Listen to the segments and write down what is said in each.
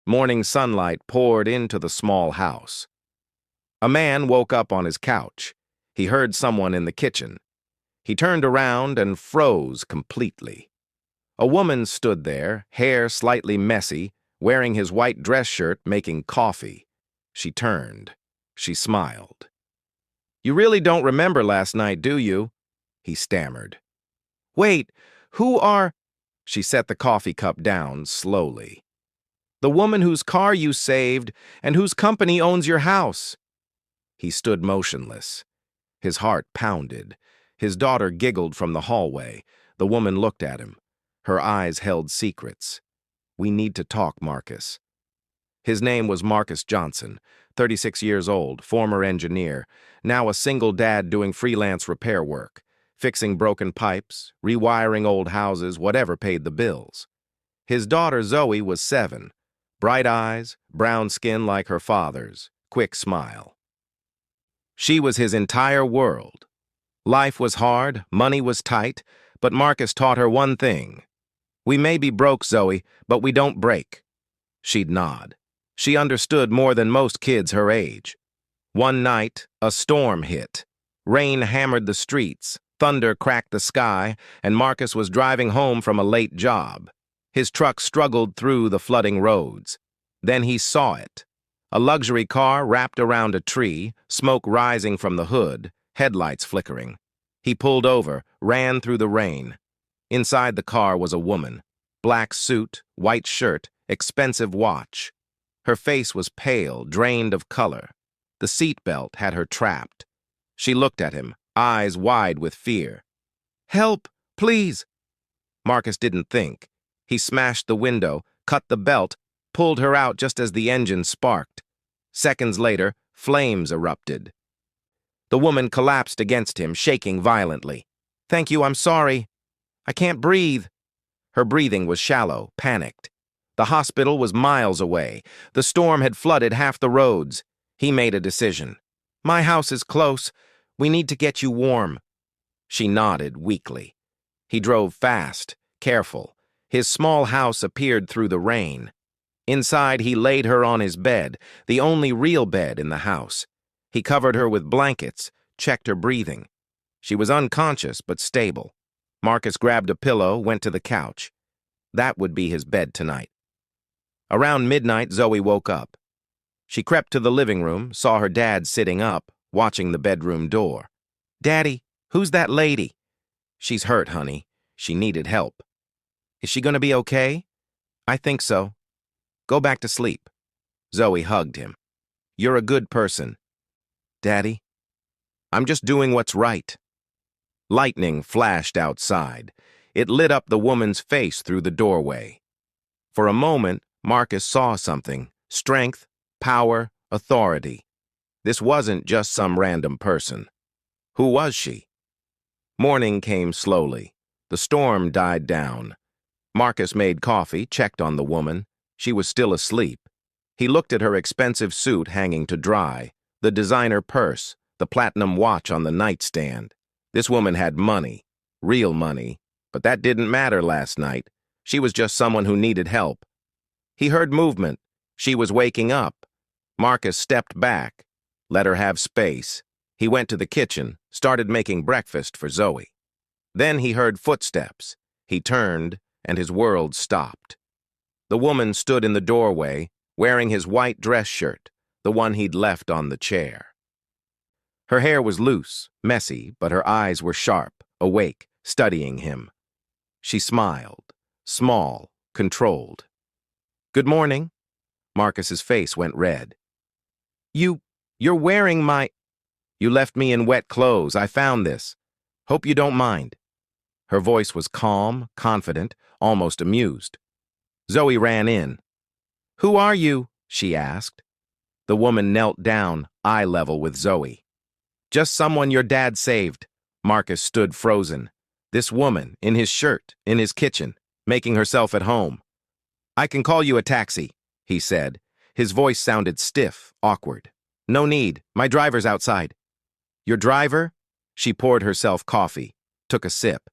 Morning sunlight poured into the small house. A man woke up on his couch. He heard someone in the kitchen. He turned around and froze completely. A woman stood there, hair slightly messy, wearing his white dress shirt, making coffee. She turned. She smiled. "You really don't remember last night, do you?" he stammered. "Wait, who are—" She set the coffee cup down slowly. "The woman whose car you saved and whose company owns your house." He stood motionless. His heart pounded. His daughter giggled from the hallway. The woman looked at him. Her eyes held secrets. "We need to talk, Marcus." His name was Marcus Johnson, 36 years old, former engineer, now a single dad doing freelance repair work, fixing broken pipes, rewiring old houses, whatever paid the bills. His daughter Zoe was 7, bright eyes, brown skin like her father's, quick smile. She was his entire world. Life was hard, money was tight, but Marcus taught her one thing. "We may be broke, Zoe, but we don't break." She'd nod. She understood more than most kids her age. One night, a storm hit. Rain hammered the streets, thunder cracked the sky, and Marcus was driving home from a late job. His truck struggled through the flooding roads. Then he saw it. A luxury car wrapped around a tree, smoke rising from the hood, headlights flickering. He pulled over, ran through the rain. Inside the car was a woman. Black suit, white shirt, expensive watch. Her face was pale, drained of color. The seatbelt had her trapped. She looked at him, eyes wide with fear. "Help, please!" Marcus didn't think. He smashed the window, cut the belt, pulled her out just as the engine sparked. Seconds later, flames erupted. The woman collapsed against him, shaking violently. "Thank you, I'm sorry. I can't breathe." Her breathing was shallow, panicked. The hospital was miles away. The storm had flooded half the roads. He made a decision. "My house is close. We need to get you warm." She nodded weakly. He drove fast, careful. His small house appeared through the rain. Inside, he laid her on his bed, the only real bed in the house. He covered her with blankets, checked her breathing. She was unconscious but stable. Marcus grabbed a pillow, went to the couch. That would be his bed tonight. Around midnight, Zoe woke up. She crept to the living room, saw her dad sitting up, watching the bedroom door. "Daddy, who's that lady?" "She's hurt, honey. She needed help." "Is she gonna be okay?" "I think so. Go back to sleep." Zoe hugged him. "You're a good person." "Daddy, I'm just doing what's right." Lightning flashed outside. It lit up the woman's face through the doorway. For a moment, Marcus saw something: strength, power, authority. This wasn't just some random person. Who was she? Morning came slowly. The storm died down. Marcus made coffee, checked on the woman. She was still asleep. He looked at her expensive suit hanging to dry, the designer purse, the platinum watch on the nightstand. This woman had money, real money, but that didn't matter last night. She was just someone who needed help. He heard movement. She was waking up. Marcus stepped back, let her have space. He went to the kitchen, started making breakfast for Zoe. Then he heard footsteps. He turned, and his world stopped. The woman stood in the doorway, wearing his white dress shirt, the one he'd left on the chair. Her hair was loose, messy, but her eyes were sharp, awake, studying him. She smiled, small, controlled. "Good morning." Marcus's face went red. You're wearing my—" "You left me in wet clothes. I found this. Hope you don't mind." Her voice was calm, confident, almost amused. Zoe ran in. "Who are you?" she asked. The woman knelt down, eye level with Zoe. "Just someone your dad saved." Marcus stood frozen. This woman, in his shirt, in his kitchen, making herself at home. "I can call you a taxi," he said. His voice sounded stiff, awkward. "No need. My driver's outside." "Your driver?" She poured herself coffee, took a sip.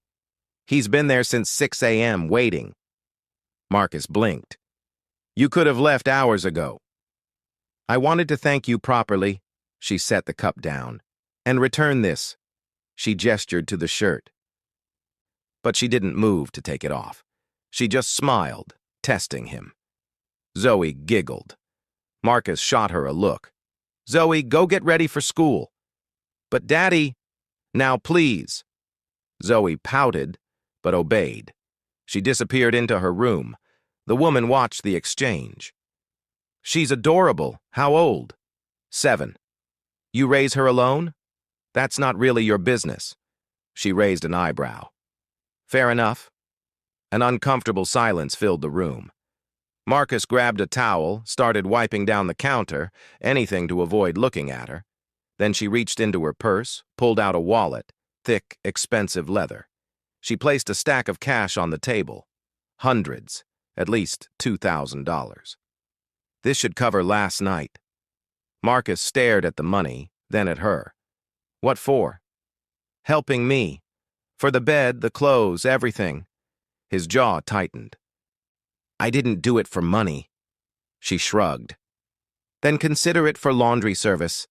"He's been there since 6 a.m., waiting." Marcus blinked. You could have left hours ago. I wanted to thank you properly. She set the cup down. And return this. She gestured to the shirt. But she didn't move to take it off. She just smiled, testing him. Zoe giggled. Marcus shot her a look. Zoe, go get ready for school. But Daddy, now please. Zoe pouted, but obeyed. She disappeared into her room. The woman watched the exchange. She's adorable. How old? 7. You raise her alone? That's not really your business. She raised an eyebrow. Fair enough. An uncomfortable silence filled the room. Marcus grabbed a towel, started wiping down the counter, anything to avoid looking at her. Then she reached into her purse, pulled out a wallet, thick, expensive leather. She placed a stack of cash on the table. Hundreds, at least $2,000. This should cover last night. Marcus stared at the money, then at her. What for? Helping me. For the bed, the clothes, everything. His jaw tightened. I didn't do it for money. She shrugged. Then consider it for laundry service.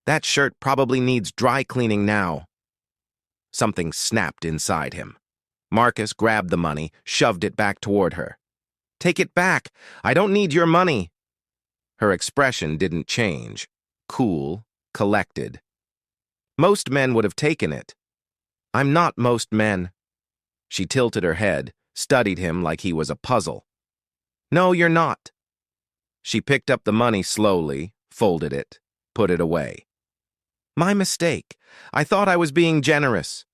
That shirt probably needs dry cleaning now. Something snapped inside him. Marcus grabbed the money, shoved it back toward her. Take it back. I don't need your money. Her expression didn't change. Cool, collected. Most men would have taken it. I'm not most men. She tilted her head, studied him like he was a puzzle. No, you're not. She picked up the money slowly, folded it, put it away. My mistake. I thought I was being generous.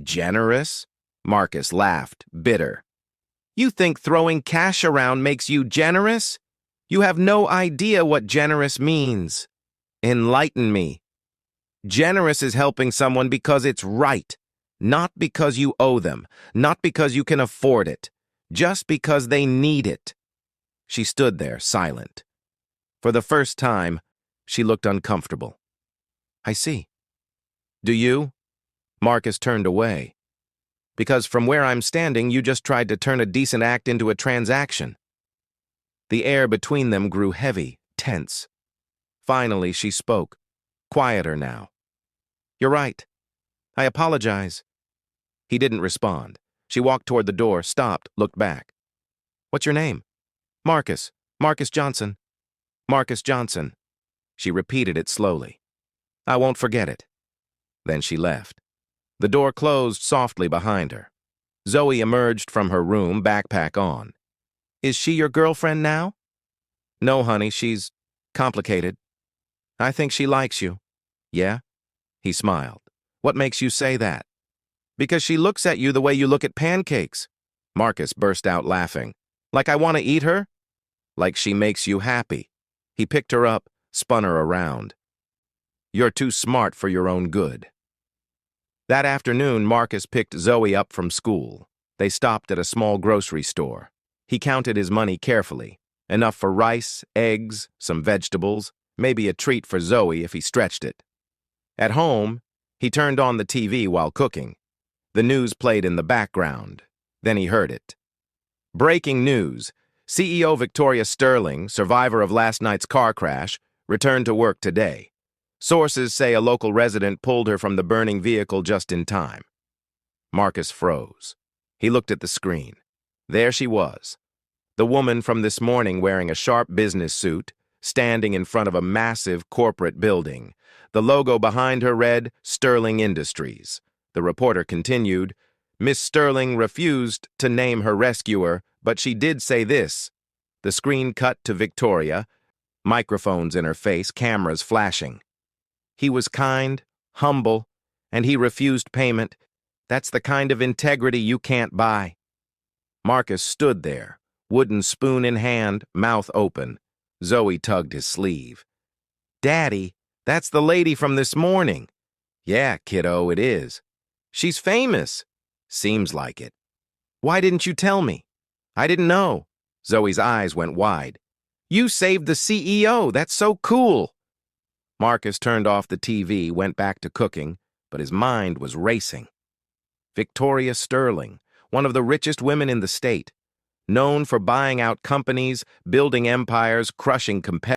Generous? Marcus laughed, bitter. You think throwing cash around makes you generous? You have no idea what generous means. Enlighten me. Generous is helping someone because it's right, not because you owe them, not because you can afford it, just because they need it. She stood there, silent. For the first time, she looked uncomfortable. I see. Do you? Marcus turned away. Because from where I'm standing, you just tried to turn a decent act into a transaction. The air between them grew heavy, tense. Finally, she spoke, quieter now. You're right. I apologize. He didn't respond. She walked toward the door, stopped, looked back. What's your name? Marcus. Marcus Johnson. Marcus Johnson. She repeated it slowly. I won't forget it. Then she left. The door closed softly behind her. Zoe emerged from her room, backpack on. Is she your girlfriend now? No, honey, she's complicated. I think she likes you. Yeah? He smiled. What makes you say that? Because she looks at you the way you look at pancakes. Marcus burst out laughing. Like I want to eat her? Like she makes you happy. He picked her up, spun her around. You're too smart for your own good. That afternoon, Marcus picked Zoe up from school. They stopped at a small grocery store. He counted his money carefully. Enough for rice, eggs, some vegetables, maybe a treat for Zoe if he stretched it. At home, he turned on the TV while cooking. The news played in the background. Then he heard it. Breaking news. CEO Victoria Sterling, survivor of last night's car crash, returned to work today. Sources say a local resident pulled her from the burning vehicle just in time. Marcus froze. He looked at the screen. There she was. The woman from this morning wearing a sharp business suit, standing in front of a massive corporate building. The logo behind her read, Sterling Industries. The reporter continued, Miss Sterling refused to name her rescuer, but she did say this. The screen cut to Victoria, microphones in her face, cameras flashing. He was kind, humble, and he refused payment. That's the kind of integrity you can't buy. Marcus stood there, wooden spoon in hand, mouth open. Zoe tugged his sleeve. Daddy, that's the lady from this morning. Yeah, kiddo, it is. She's famous. Seems like it. Why didn't you tell me? I didn't know. Zoe's eyes went wide. You saved the CEO. That's so cool. Marcus turned off the TV, went back to cooking, but his mind was racing. Victoria Sterling, one of the richest women in the state. known for buying out companies, building empires, crushing competitors.